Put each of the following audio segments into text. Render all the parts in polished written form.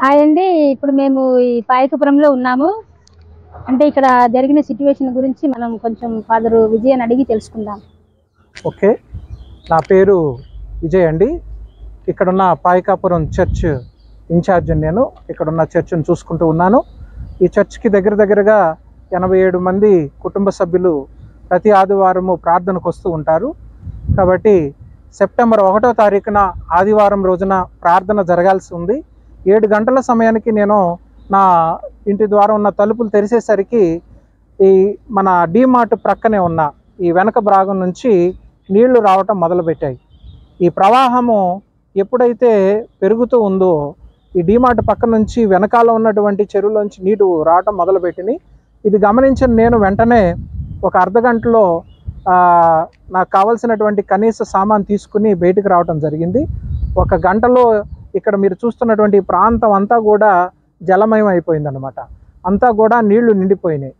Hi అండి. ఇప్పుడు మేము ఈ పాయకపురంలో ఉన్నాము. అంటే ఇక్కడ జరిగిన సిట్యుయేషన్ గురించి మనం కొంచెం ఫాదర్ విజయ్ అడిగి తెలుసుకుందాం. ఓకే, నా పేరు విజయ్ అండి. ఇక్కడున్న పాయకాపురం చర్చ్ ఇన్ఛార్జ్ నేను. ఇక్కడున్న చర్చ్ను చూసుకుంటూ ఉన్నాను. ఈ చర్చ్కి దగ్గరగా 87 మంది కుటుంబ సభ్యులు ప్రతి ఆదివారము ప్రార్థనకు వస్తూ ఉంటారు. కాబట్టి సెప్టెంబర్ 1వ తారీఖున ఆదివారం రోజున ప్రార్థన జరగాల్సి ఉంది. 7 గంటల సమయానికి నేను నా ఇంటి ద్వారా ఉన్న తలుపులు తెరిచేసరికి ఈ మన డీమార్ట్ ప్రక్కనే ఉన్న ఈ వెనక భాగం నుంచి నీళ్లు రావటం మొదలుపెట్టాయి. ఈ ప్రవాహము ఎప్పుడైతే పెరుగుతూ ఉందో ఈ డీమార్ట్ పక్క నుంచి వెనకాల ఉన్నటువంటి చెరువులోంచి నీరు రావటం మొదలుపెట్టింది. ఇది గమనించిన నేను వెంటనే ఒక అర్ధగంటలో నాకు కావాల్సినటువంటి కనీస సామాన్ తీసుకుని బయటికి రావటం జరిగింది. 1 గంటలో ఇక్కడ మీరు చూస్తున్నటువంటి ప్రాంతం అంతా కూడా జలమయం అయిపోయిందనమాట. అంతా కూడా నీళ్లు నిండిపోయినాయి.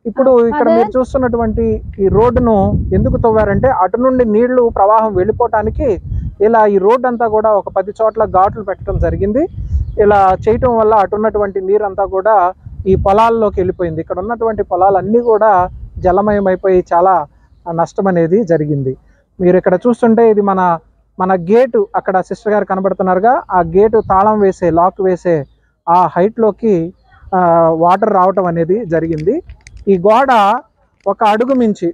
ఇప్పుడు ఇక్కడ మీరు చూస్తున్నటువంటి ఈ రోడ్డును ఎందుకు తవ్వారంటే అటు నుండి నీళ్లు ప్రవాహం వెళ్ళిపోవటానికి ఇలా ఈ రోడ్డు అంతా కూడా ఒక 10 చోట్ల ఘాట్లు పెట్టడం జరిగింది. ఇలా చేయటం వల్ల అటున్నటువంటి నీరంతా కూడా ఈ పొలాల్లోకి వెళ్ళిపోయింది. ఇక్కడ ఉన్నటువంటి పొలాలన్నీ కూడా జలమయం అయిపోయి చాలా నష్టం అనేది జరిగింది. మీరు ఇక్కడ చూస్తుంటే ఇది మన గేటు, అక్కడ సిస్టర్ గారు కనబడుతున్నారుగా, ఆ గేటు తాళం వేసే లాక్ వేసే ఆ హైట్లోకి వాటర్ రావటం అనేది జరిగింది. ఈ గోడ 1 అడుగు మించి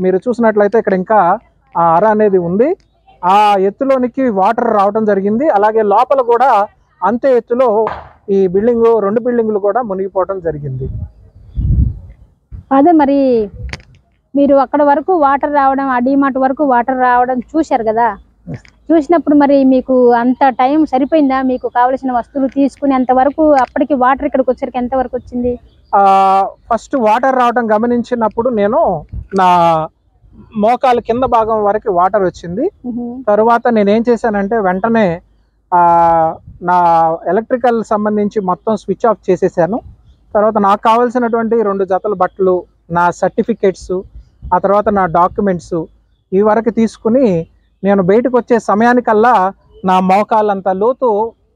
మీరు చూసినట్లయితే ఇక్కడ ఇంకా ఆ అర అనేది ఉంది. ఆ ఎత్తులోనికి వాటర్ రావటం జరిగింది. అలాగే లోపల కూడా అంతే ఎత్తులో ఈ బిల్డింగ్ 2 బిల్డింగులు కూడా మునిగిపోవటం జరిగింది. అదే మరి మీరు అక్కడ వరకు వాటర్ రావడం, ఆ డీమార్ట్ వరకు వాటర్ రావడం చూశారు కదా. చూసినప్పుడు మరి మీకు అంత టైం సరిపోయిందా? మీకు కావలసిన వస్తువులు తీసుకుని అంతవరకు అప్పటికి వాటర్ ఇక్కడికి వచ్చరికి ఎంత వరకు వచ్చింది? ఫస్ట్ వాటర్ రావడం గమనించినప్పుడు నేను నా మోకాలు కింద భాగం వరకు వాటర్ వచ్చింది. తరువాత నేనేం చేశానంటే వెంటనే నా ఎలక్ట్రికల్ సంబంధించి మొత్తం స్విచ్ ఆఫ్ చేసేసాను. తర్వాత నాకు కావాల్సినటువంటి 2 జతల బట్టలు, నా సర్టిఫికేట్స్, ఆ తర్వాత నా డాక్యుమెంట్స్ ఈ వరకు తీసుకుని నేను బయటకు వచ్చే సమయానికల్లా నా మోకాలంత లోతు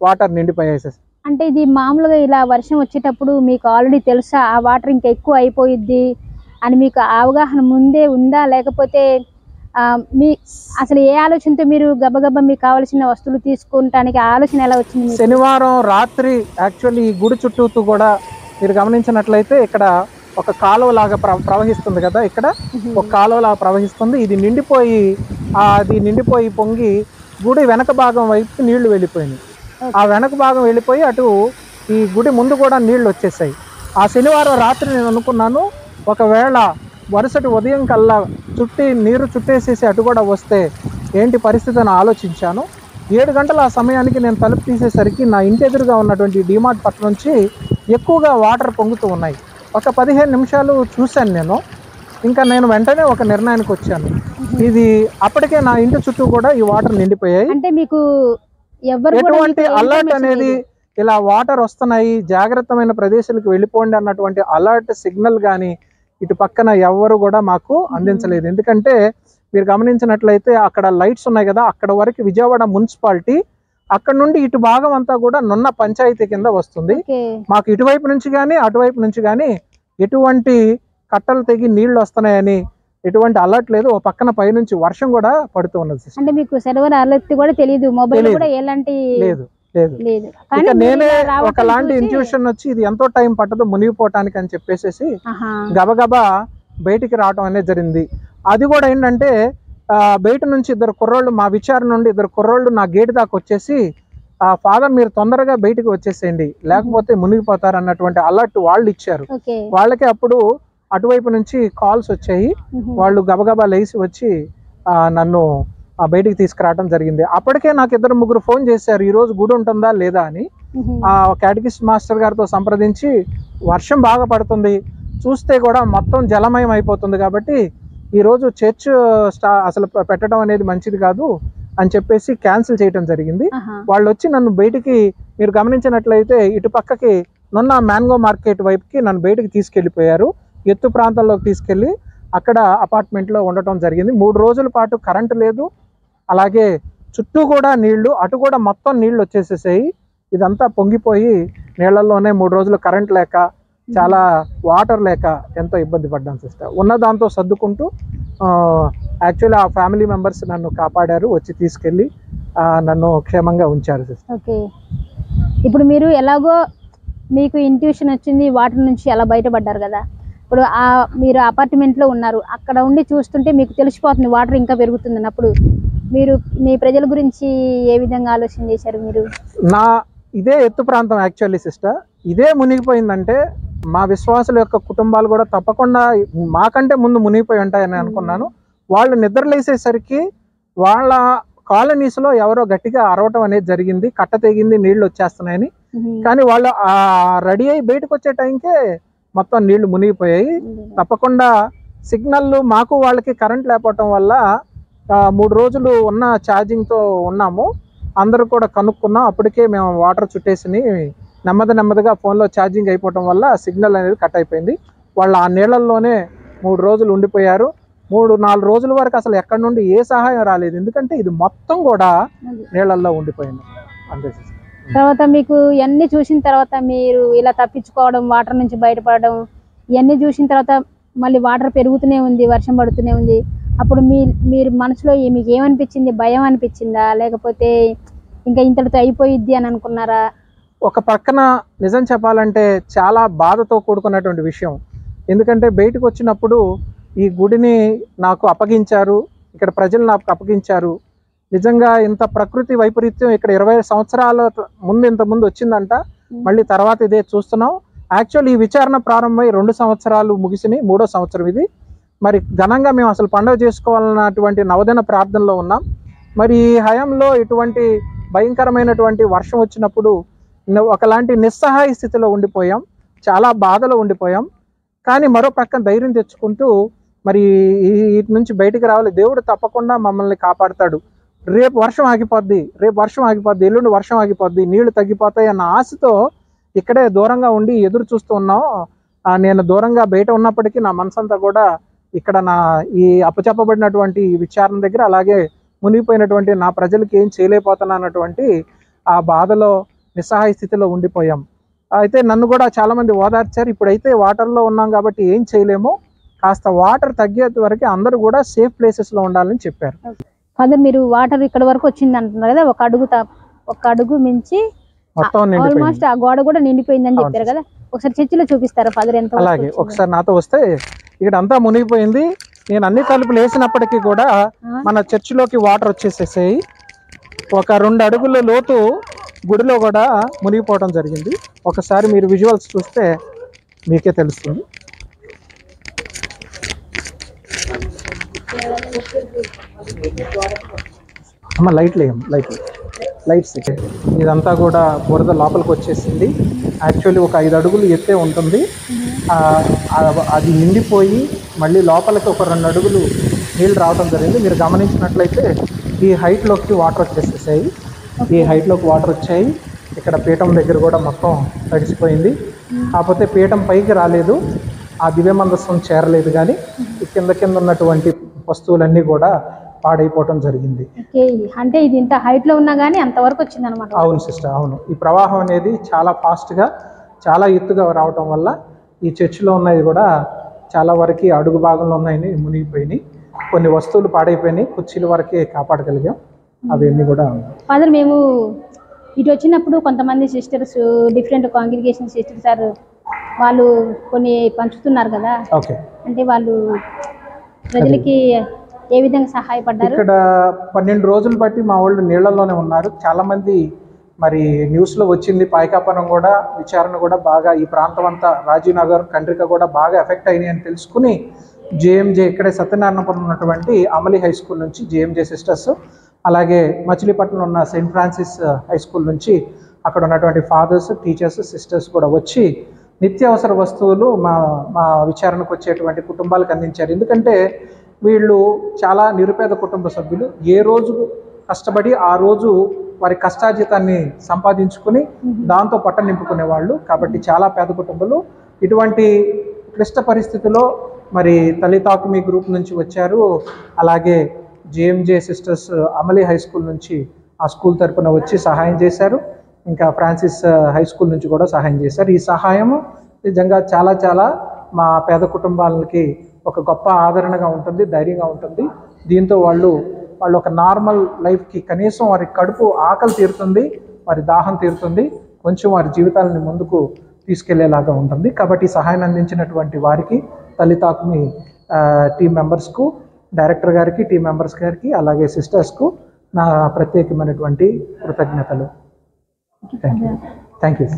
వాటర్ నిండిపోయేసేసి. అంటే ఇది మామూలుగా ఇలా వర్షం వచ్చేటప్పుడు మీకు ఆల్రెడీ తెలుసా ఆ వాటర్ ఇంకా ఎక్కువ అయిపోయిద్ది అని మీకు అవగాహన ముందే ఉందా? లేకపోతే మీ అసలు ఏ ఆలోచనతో మీరు గబగబా మీకు కావాల్సిన వస్తువులు తీసుకుంటానికి ఆలోచన ఎలా వచ్చింది? శనివారం రాత్రి యాక్చువల్లీ ఈ గుడి చుట్టూ కూడా మీరు గమనించినట్లయితే ఇక్కడ ఒక కాలువలాగా ప్రవహిస్తుంది కదా. ఇక్కడ ఒక కాలువలాగా ప్రవహిస్తుంది. ఇది నిండిపోయి పొంగి గుడి వెనక భాగం వైపు నీళ్లు వెళ్ళిపోయినాయి. ఆ వెనక భాగం వెళ్ళిపోయి అటు ఈ గుడి ముందు కూడా నీళ్లు వచ్చేసాయి. ఆ శనివారం రాత్రి నేను అనుకున్నాను, ఒకవేళ వరుసటి ఉదయం కల్లా నీరు చుట్టేసేసి అటు కూడా వస్తే ఏంటి పరిస్థితి అని ఆలోచించాను. 7 గంటల ఆ సమయానికి నేను తలుపు తీసేసరికి నా ఇంటి ఎదురుగా ఉన్నటువంటి డీమార్ట్ పక్క నుంచి ఎక్కువగా వాటర్ పొంగుతూ ఉన్నాయి. ఒక 15 నిమిషాలు చూశాను నేను. ఇంకా నేను వెంటనే ఒక నిర్ణయానికి వచ్చాను. ఇది అప్పటికే నా ఇంటి చుట్టూ కూడా ఈ వాటర్ నిండిపోయాయి. అంటే మీకు ఎటువంటి అలర్ట్ అనేది ఇలా వాటర్ వస్తున్నాయి, జాగ్రత్తమైన ప్రదేశాలకు వెళ్ళిపోండి అన్నటువంటి అలర్ట్ సిగ్నల్ కానీ ఇటు పక్కన ఎవరు కూడా మాకు అందించలేదు. ఎందుకంటే మీరు గమనించినట్లయితే అక్కడ లైట్స్ ఉన్నాయి కదా, అక్కడ వరకు విజయవాడ మున్సిపాలిటీ, అక్కడ నుండి ఇటు భాగం అంతా కూడా నున్న పంచాయతీ కింద వస్తుంది. మాకు ఇటువైపు నుంచి కానీ అటువైపు నుంచి కానీ ఎటువంటి కట్టలు తెగి నీళ్లు వస్తున్నాయని ఎటువంటి అలర్ట్ లేదు. ఓ పక్కన పైనుంచి వర్షం కూడా పడుతూ ఉన్నది. అంటే మీకు సర్వర్ అలర్ట్ కూడా తెలియదు, మొబైల్ కూడా ఎలాంటి లేదు. ఇక నేనే ఒకలాంటి ఇంట్యూషన్ వచ్చి ఇది ఎంతో టైం పట్టదు మునిగిపోవటానికి అని చెప్పేసి గబగబా బయటికి రావటం అనేది జరిగింది. అది కూడా ఏంటంటే బయట నుంచి 2 కుర్రోళ్ళు, మా విచారణ నుండి 2 కుర్రోళ్ళు నా గేట్ దాకా వచ్చేసి ఫాదర్ మీరు తొందరగా బయటికి వచ్చేసేయండి లేకపోతే మునిగిపోతారు అన్నటువంటి అలర్ట్ వాళ్ళు ఇచ్చారు. వాళ్ళకి అప్పుడు అటువైపు నుంచి కాల్స్ వచ్చాయి. వాళ్ళు గబగబా లేచి వచ్చి నన్ను బయటికి తీసుకురావడం జరిగింది. అప్పటికే నాకు 2-3 ఫోన్ చేశారు, ఈరోజు గుడి ఉంటుందా లేదా అని. క్యాటకిస్ట్ మాస్టర్ గారితో సంప్రదించి వర్షం బాగా పడుతుంది, చూస్తే కూడా మొత్తం జలమయం అయిపోతుంది కాబట్టి ఈరోజు చర్చ్ అసలు పెట్టడం అనేది మంచిది కాదు అని చెప్పేసి క్యాన్సిల్ చేయడం జరిగింది. వాళ్ళు వచ్చి నన్ను బయటికి మీరు గమనించినట్లయితే ఇటు పక్కకి నున్న మ్యాంగో మార్కెట్ వైపుకి నన్ను బయటికి తీసుకెళ్ళిపోయారు. ఎత్తు ప్రాంతాల్లోకి తీసుకెళ్ళి అక్కడ అపార్ట్మెంట్లో ఉండటం జరిగింది. 3 రోజుల పాటు కరెంటు లేదు, అలాగే చుట్టూ కూడా నీళ్లు, అటు కూడా మొత్తం నీళ్లు వచ్చేసేసాయి. ఇదంతా పొంగిపోయి నీళ్ళల్లోనే 3 రోజులు కరెంట్ లేక చాలా వాటర్ లేక ఎంతో ఇబ్బంది పడ్డాను సిస్టర్. ఉన్న దాంతో సర్దుకుంటూ యాక్చువల్లీ ఆ ఫ్యామిలీ మెంబర్స్ నన్ను కాపాడారు, వచ్చి తీసుకెళ్ళి నన్ను క్షేమంగా ఉంచారు సిస్టర్. ఓకే, ఇప్పుడు మీరు ఎలాగో మీకు ఇంట్యూషన్ వచ్చింది, వాటర్ నుంచి ఎలా బయటపడ్డారు కదా. ఇప్పుడు మీరు అపార్ట్మెంట్లో ఉన్నారు, అక్కడ ఉండి చూస్తుంటే మీకు తెలిసిపోతుంది వాటర్ ఇంకా పెరుగుతుంది అన్నప్పుడు మీరు మీ ప్రజల గురించి ఏ విధంగా ఆలోచన చేశారు మీరు? ఇదే ఎత్తు ప్రాంతం యాక్చువల్లీ సిస్టర్, ఇదే మునిగిపోయిందంటే మా విశ్వాసుల యొక్క కుటుంబాలు కూడా తప్పకుండా మాకంటే ముందు మునిగిపోయి ఉంటాయని అనుకున్నాను. వాళ్ళు నిద్రలేసేసరికి వాళ్ళ కాలనీస్లో ఎవరో గట్టిగా అరవటం అనేది జరిగింది, కట్ట తెగింది, నీళ్లు వచ్చేస్తున్నాయని. కానీ వాళ్ళు రెడీ అయ్యి బయటకు వచ్చే టైంకే మొత్తం నీళ్లు మునిగిపోయాయి. తప్పకుండా సిగ్నల్ మాకు వాళ్ళకి కరెంట్ లేకపోవటం వల్ల 3 రోజులు ఉన్న ఛార్జింగ్తో ఉన్నాము. అందరూ కూడా కనుక్కున్నాం, అప్పటికే మేము వాటర్ చుట్టేసి నెమ్మదిగా ఫోన్లో ఛార్జింగ్ అయిపోవటం వల్ల సిగ్నల్ అనేది కట్ అయిపోయింది. వాళ్ళు ఆ నీళ్ళల్లోనే 3 రోజులు ఉండిపోయారు. 3-4 రోజుల వరకు అసలు ఎక్కడి నుండి ఏ సహాయం రాలేదు, ఎందుకంటే ఇది మొత్తం కూడా నీళ్ళల్లో ఉండిపోయింది. అంతే. తర్వాత మీకు ఇవన్నీ చూసిన తర్వాత మీరు ఇలా తప్పించుకోవడం, వాటర్ నుంచి బయటపడడం, ఇవన్నీ చూసిన తర్వాత మళ్ళీ వాటర్ పెరుగుతూనే ఉంది, వర్షం పడుతూనే ఉంది. అప్పుడు మీరు మనసులో మీకు ఏమనిపించింది? భయం అనిపించిందా, లేకపోతే ఇంకా ఇంతటితో అయిపోయిద్ది అని అనుకున్నారా? ఒక పక్కన నిజం చెప్పాలంటే చాలా బాధతో కూడుకున్నటువంటి విషయం. ఎందుకంటే బయటకు వచ్చినప్పుడు ఈ గుడిని నాకు అప్పగించారు, ఇక్కడ ప్రజలు నాకు అప్పగించారు. నిజంగా ఇంత ప్రకృతి వైపరీత్యం ఇక్కడ 20 సంవత్సరాల ముందు ఇంతకుముందు వచ్చిందంట, మళ్ళీ తర్వాత ఇదే చూస్తున్నాం. యాక్చువల్లీ ఈ విచారణ ప్రారంభమై 2 సంవత్సరాలు ముగిసినాయి, 3వ సంవత్సరం ఇది. మరి ఘనంగా మేము అసలు పండుగ చేసుకోవాలన్నటువంటి నవదిన ప్రార్థనలో ఉన్నాం. మరి ఈ హయాంలో ఇటువంటి భయంకరమైనటువంటి వర్షం వచ్చినప్పుడు ఒకలాంటి నిస్సహాయ స్థితిలో ఉండిపోయాం, చాలా బాధలో ఉండిపోయాం. కానీ మరో ప్రక్కన ధైర్యం తెచ్చుకుంటూ మరి వీటి నుంచి బయటికి రావాలి, దేవుడు తప్పకుండా మమ్మల్ని కాపాడుతాడు, రేపు వర్షం ఆగిపోద్ది, ఎల్లుండి వర్షం ఆగిపోద్ది, నీళ్లు తగ్గిపోతాయి అన్న ఆశతో ఇక్కడే దూరంగా ఉండి ఎదురు చూస్తూ ఉన్నాం. నేను దూరంగా బయట ఉన్నప్పటికీ నా మనసంతా కూడా ఇక్కడ ఈ అప్పచెప్పబడినటువంటి విచారణ దగ్గర, అలాగే మునిగిపోయినటువంటి నా ప్రజలకి ఏం చేయలేకపోతున్నా అన్నటువంటి ఆ బాధలో నిస్సహాయ స్థితిలో ఉండిపోయాం. అయితే నన్ను కూడా చాలామంది ఓదార్చారు. ఇప్పుడైతే వాటర్లో ఉన్నాం కాబట్టి ఏం చేయలేము, కాస్త వాటర్ తగ్గే వరకు అందరూ కూడా సేఫ్ ప్లేసెస్లో ఉండాలని చెప్పారు. ఫాదర్, మీరు వాటర్ ఇక్కడ వరకు వచ్చింది అంటున్నారు కదా, ఒక అడుగు మించి మొత్తం ఆల్మోస్ట్ ఆ గోడ కూడా నిండిపోయిందని చెప్పారు కదా. ఒకసారి చర్చిలో చూపిస్తారా ఫాదర్? ఎంత? అలాగే, ఒకసారి నాతో వస్తే ఇక్కడ అంతా మునిగిపోయింది. నేను అన్ని తలుపులు వేసినప్పటికీ కూడా మన చర్చిలోకి వాటర్ వచ్చేసేసాయి. ఒక 2 అడుగుల లోతు గుడిలో కూడా మునిగిపోవడం జరిగింది. ఒకసారి మీరు విజువల్స్ చూస్తే మీకే తెలుస్తుంది. అమ్మ లైట్స్ ఇదంతా కూడా బురద లోపలికి వచ్చేసింది. యాక్చువల్లీ ఒక 5 అడుగులు ఎత్తే ఉంటుంది, అది నిండిపోయి మళ్ళీ లోపలికి ఒక 2 అడుగులు నీళ్ళు రావడం జరిగింది. మీరు గమనించినట్లయితే ఈ హైట్లోకి వాటర్ వచ్చేసేసాయి. ఇక్కడ పీఠం దగ్గర కూడా మొత్తం తడిసిపోయింది. కాకపోతే పీఠం పైకి రాలేదు, ఆ దివ్య మందస్సం చేరలేదు, కానీ కింద ఉన్నటువంటి వస్తువులన్నీ కూడా పాడైపోవటం జరిగింది. అంటే ఇది ఇంత హైట్లో ఉన్నా కానీ అంతవరకు వచ్చింది అనమాట. అవును సిస్టర్, అవును. ఈ ప్రవాహం అనేది చాలా ఫాస్ట్గా, చాలా ఎత్తుగా రావటం వల్ల ఈ చర్చిలో ఉన్నది కూడా చాలా వరకు అడుగు భాగంలో ఉన్నాయని మునిగిపోయినాయి. కొన్ని వస్తువులు పాడైపోయినాయి, కుర్చీల వరకే కాపాడగలిగాం. అవన్నీ కూడా ఫాదర్, మేము ఇటు వచ్చినప్పుడు కొంతమంది sisters, different congregation sisters sir, వాళ్ళు కొన్ని పంచుతున్నారు కదా. ఓకే, అంటే వాళ్ళు ప్రజలకి ఏ విధంగా సహాయపడ్డారు? ఇక్కడ 12 రోజులు బట్టి మా వాళ్ళు నీళ్లలోనే ఉన్నారు. చాలామంది మరి న్యూస్లో వచ్చింది, పాయకాపురం కూడా విచారణ కూడా బాగా, ఈ ప్రాంతం అంతా రాజీవ్ నగర్, కండ్రిక కూడా బాగా ఎఫెక్ట్ అయినాయి అని తెలుసుకుని జేఎంజే ఇక్కడే సత్యనారాయణపురం ఉన్నటువంటి అమలి హై స్కూల్ నుంచి జేఎంజే సిస్టర్స్, అలాగే మచిలీపట్నంలో ఉన్న సెయింట్ ఫ్రాన్సిస్ హై స్కూల్ నుంచి అక్కడ ఉన్నటువంటి ఫాదర్స్, టీచర్స్, సిస్టర్స్ కూడా వచ్చి నిత్యావసర వస్తువులు మా విచారణకు వచ్చేటువంటి కుటుంబాలకు అందించారు. ఎందుకంటే వీళ్ళు చాలా నిరుపేద కుటుంబ సభ్యులు, ఏ రోజు కష్టపడి ఆ రోజు వారి కష్టార్జితాన్ని సంపాదించుకుని దాంతో పట్ట నింపుకునే వాళ్ళు. కాబట్టి చాలా పేద కుటుంబాలు. ఇటువంటి క్లిష్ట పరిస్థితిలో మరి తల్లితాకుమి గ్రూప్ నుంచి వచ్చారు, అలాగే జేఎంజే సిస్టర్స్ అమలీ హై స్కూల్ నుంచి ఆ స్కూల్ తరపున వచ్చి సహాయం చేశారు. ఇంకా ఫ్రాన్సిస్ హై స్కూల్ నుంచి కూడా సహాయం చేశారు. ఈ సహాయం నిజంగా చాలా చాలా మా పేద కుటుంబాలకి ఒక గొప్ప ఆదరణగా ఉంటుంది, ధైర్యంగా ఉంటుంది. దీంతో వాళ్ళు ఒక నార్మల్ లైఫ్కి కనీసం వారి కడుపు ఆకలి తీరుతుంది, వారి దాహం తీరుతుంది, కొంచెం వారి జీవితాలని ముందుకు తీసుకెళ్లేలాగా ఉంటుంది. కాబట్టి సహాయాన్ని అందించినటువంటి వారికి, తల్లితాకుమి టీం మెంబర్స్కు, డైరెక్టర్ గారికి, టీం మెంబర్స్ గారికి, అలాగే సిస్టర్స్కు నా ప్రత్యేకమైనటువంటి కృతజ్ఞతలు. Thank you.